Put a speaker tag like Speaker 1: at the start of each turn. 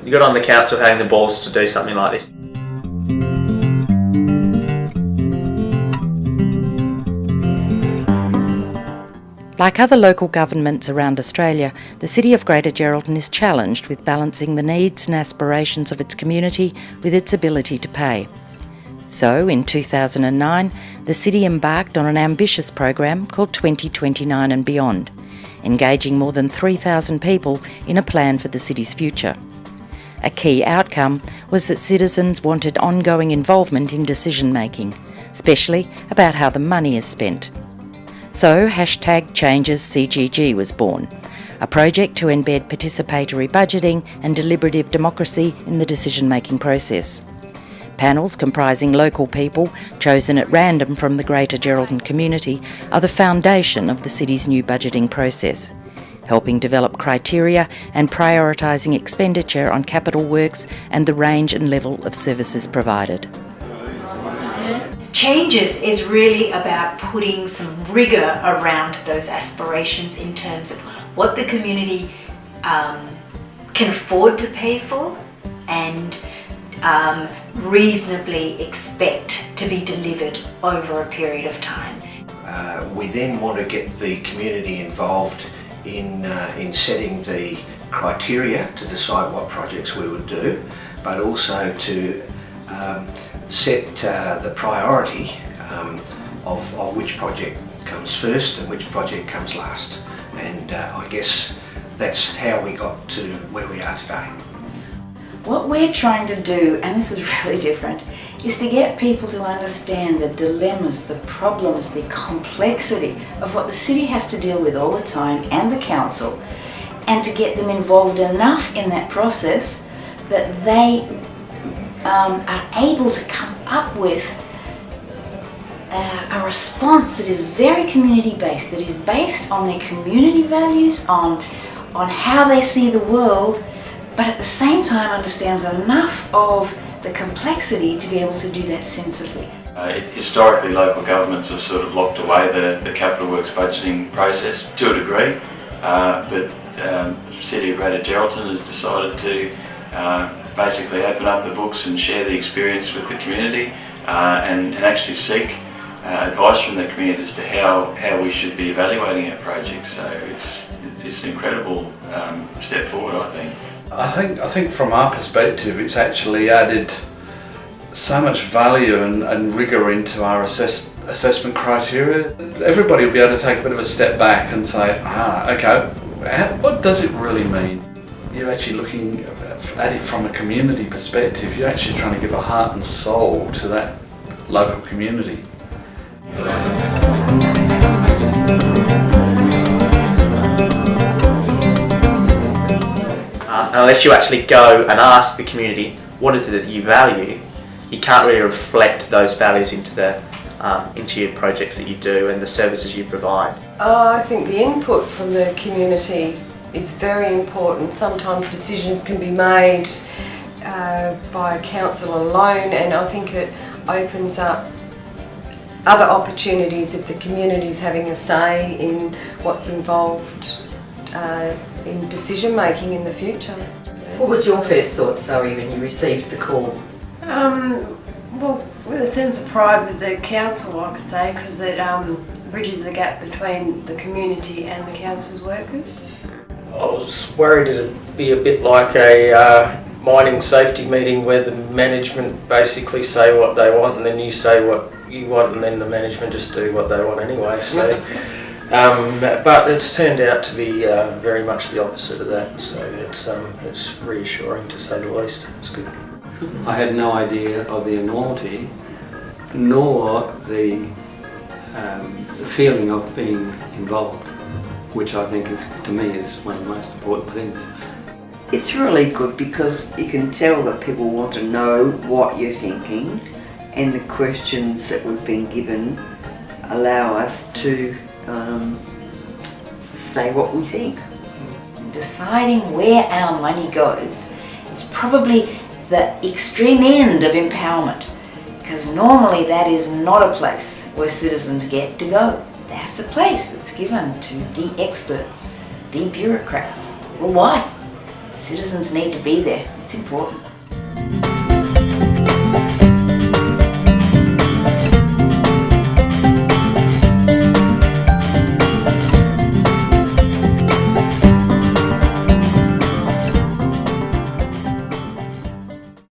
Speaker 1: You got on the council having the balls to do something like this.
Speaker 2: Like other local governments around Australia, the City of Greater Geraldton is challenged with balancing the needs and aspirations of its community with its ability to pay. So, in 2009, the City embarked on an ambitious program called 2029 and Beyond, engaging more than 3,000 people in a plan for the city's future. A key outcome was that citizens wanted ongoing involvement in decision-making, especially about how the money is spent. So #ChangesCGG was born, a project to embed participatory budgeting and deliberative democracy in the decision-making process. Panels comprising local people, chosen at random from the Greater Geraldton community, are the foundation of the city's new budgeting process, helping develop criteria and prioritising expenditure on capital works and the range and level of services provided.
Speaker 3: Changes is really about putting some rigour around those aspirations in terms of what the community can afford to pay for and reasonably expect to be delivered over a period of time.
Speaker 4: We then want to get the community involved in setting the criteria to decide what projects we would do, but also to set the priority of which project comes first and which project comes last. And I guess that's how we got to where we are today.
Speaker 5: What we're trying to do, and this is really different, is to get people to understand the dilemmas, the problems, the complexity of what the city has to deal with all the time, and the council, and to get them involved enough in that process that they are able to come up with a response that is very community-based, that is based on their community values, on how they see the world, but at the same time understands enough of the complexity to be able to do that sensibly.
Speaker 6: Historically, local governments have sort of locked away the capital works budgeting process to a degree, but City of Greater Geraldton has decided to basically open up the books and share the experience with the community and actually seek advice from the community as to how we should be evaluating our projects. So it's an incredible step forward, I think.
Speaker 7: I think from our perspective it's actually added so much value and rigour into our assessment criteria. Everybody will be able to take a bit of a step back and say, okay, what does it really mean? You're actually looking at it from a community perspective. You're actually trying to give a heart and soul to that local community.
Speaker 1: Unless you actually go and ask the community what is it that you value, you can't really reflect those values into your projects that you do and the services you provide.
Speaker 8: I think the input from the community is very important. Sometimes decisions can be made by council alone, and I think it opens up other opportunities if the community is having a say in what's involved in decision making in the future.
Speaker 5: What was your first thoughts, Zoe, when you received the call?
Speaker 9: Well, with a sense of pride with the council, I could say, because it bridges the gap between the community and the council's workers.
Speaker 10: I was worried it'd be a bit like a mining safety meeting where the management basically say what they want and then you say what you want and then the management just do what they want anyway. So, but it's turned out to be very much the opposite of that. So it's reassuring to say the least. It's good.
Speaker 11: I had no idea of the enormity, nor the feeling of being involved, which I think is, to me, is one of the most important things.
Speaker 12: It's really good because you can tell that people want to know what you're thinking, and the questions that we've been given allow us to say what we think.
Speaker 5: Deciding where our money goes is probably the extreme end of empowerment, because normally that is not a place where citizens get to go. That's a place that's given to the experts, the bureaucrats. Well, why? Citizens need to be there. It's important.